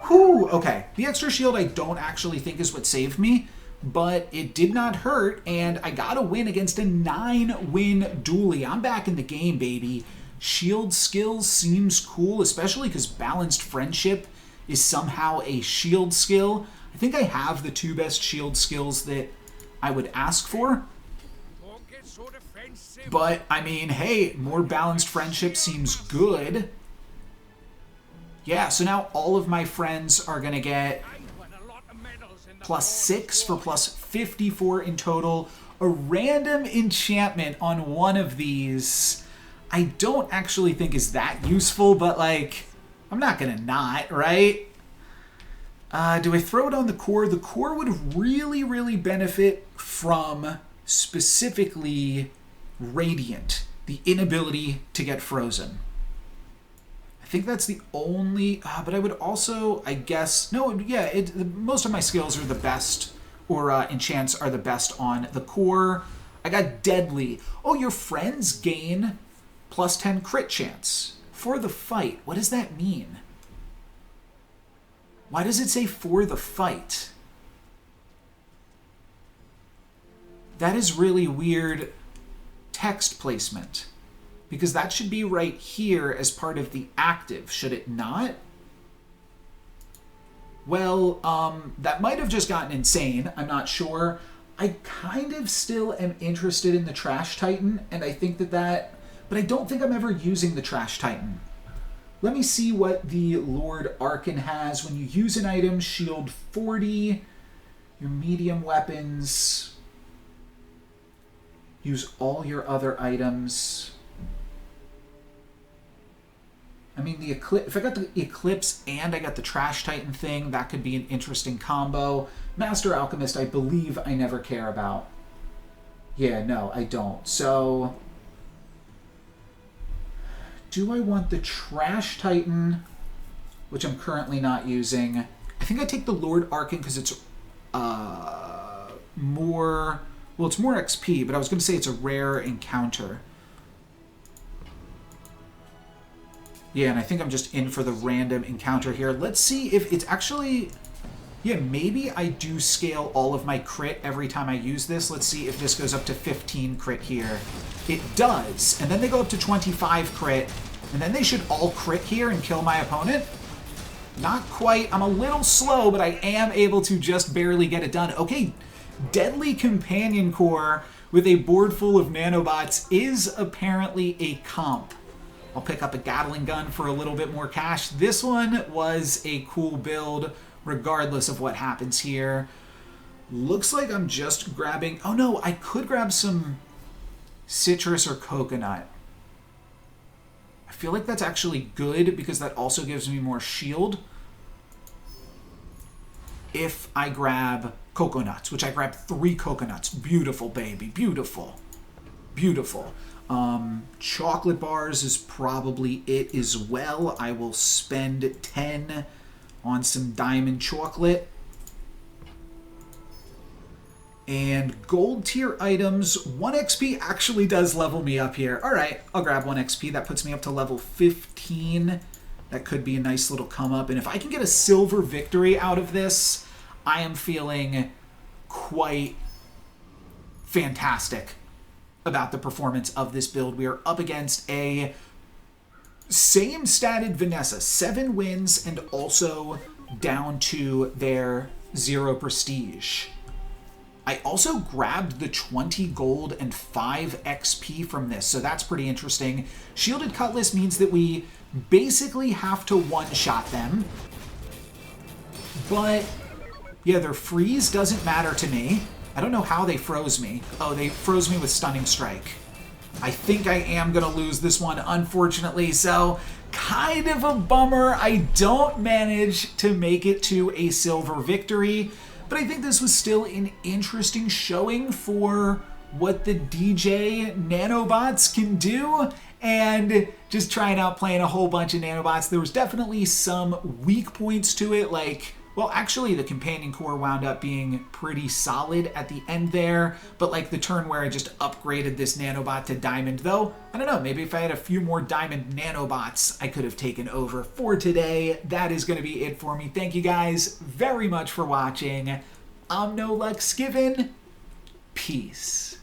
Whew, okay. The extra shield I don't actually think is what saved me, but it did not hurt, and I got a win against a 9-win dually. I'm back in the game, baby. Shield skills seems cool, especially because Balanced Friendship is somehow a shield skill. I think I have the 2 best shield skills that I would ask for. But, I mean, hey, more Balanced Friendship seems good. Yeah, so now all of my friends are going to get +6 for +54 in total. A random enchantment on one of these I don't actually think is that useful, but, like, I'm not going to not, right? Do I throw it on the core? The core would really, really benefit from specifically Radiant, the inability to get frozen. I think that's the only, but I would also, I guess, no, yeah, most of my skills are the best, or enchants are the best on the core. I got Deadly. Oh, your friends gain +10 crit chance for the fight. What does that mean? Why does it say for the fight? That is really weird text placement, because that should be right here as part of the active, should it not? Well, that might have just gotten insane. I'm not sure. I kind of still am interested in the Trash Titan, and I think that but I don't think I'm ever using the Trash Titan. Let me see what the Lord Arkan has. When you use an item, shield 40. Your medium weapons. Use all your other items. I mean, the Eclipse, if I got the Eclipse and I got the Trash Titan thing, that could be an interesting combo. Master Alchemist, I believe I never care about. Yeah, no, I don't. So, do I want the Trash Titan, which I'm currently not using? I think I take the Lord Arkan because it's more... Well, it's more XP, but I was going to say it's a rare encounter. Yeah, and I think I'm just in for the random encounter here. Let's see if it's actually... Yeah, maybe I do scale all of my crit every time I use this. Let's see if this goes up to 15 crit here. It does. And then they go up to 25 crit. And then they should all crit here and kill my opponent. Not quite. I'm a little slow, but I am able to just barely get it done. Okay, Deadly Companion Core with a board full of nanobots is apparently a comp. I'll pick up a Gatling gun for a little bit more cash. This one was a cool build, regardless of what happens here. Looks like I'm just grabbing... Oh no, I could grab some citrus or coconut. I feel like that's actually good because that also gives me more shield. If I grab coconuts, which I grabbed 3 coconuts. Beautiful, baby. Beautiful. Beautiful. Chocolate bars is probably it as well. I will spend 10 on some diamond chocolate. And gold tier items, 1 XP actually does level me up here. All right, I'll grab 1 XP. That puts me up to level 15. That could be a nice little come up. And if I can get a silver victory out of this, I am feeling quite fantastic about the performance of this build. We are up against a same statted Vanessa, 7 wins and also down to their 0 prestige. I also grabbed the 20 gold and 5 XP from this, so that's pretty interesting. Shielded Cutlass means that we basically have to one-shot them. But, yeah, their freeze doesn't matter to me. I don't know how they froze me. Oh, they froze me with Stunning Strike. I think I am going to lose this one, unfortunately, so kind of a bummer. I don't manage to make it to a silver victory, but I think this was still an interesting showing for what the DJ Nanobots can do, and just trying out playing a whole bunch of Nanobots. There was definitely some weak points to it, like... Well, actually, the Companion Core wound up being pretty solid at the end there, but like the turn where I just upgraded this Nanobot to Diamond, though, I don't know, maybe if I had a few more Diamond Nanobots, I could have taken over. For today, that is going to be it for me. Thank you guys very much for watching. I'm NoLucksGiven. Peace.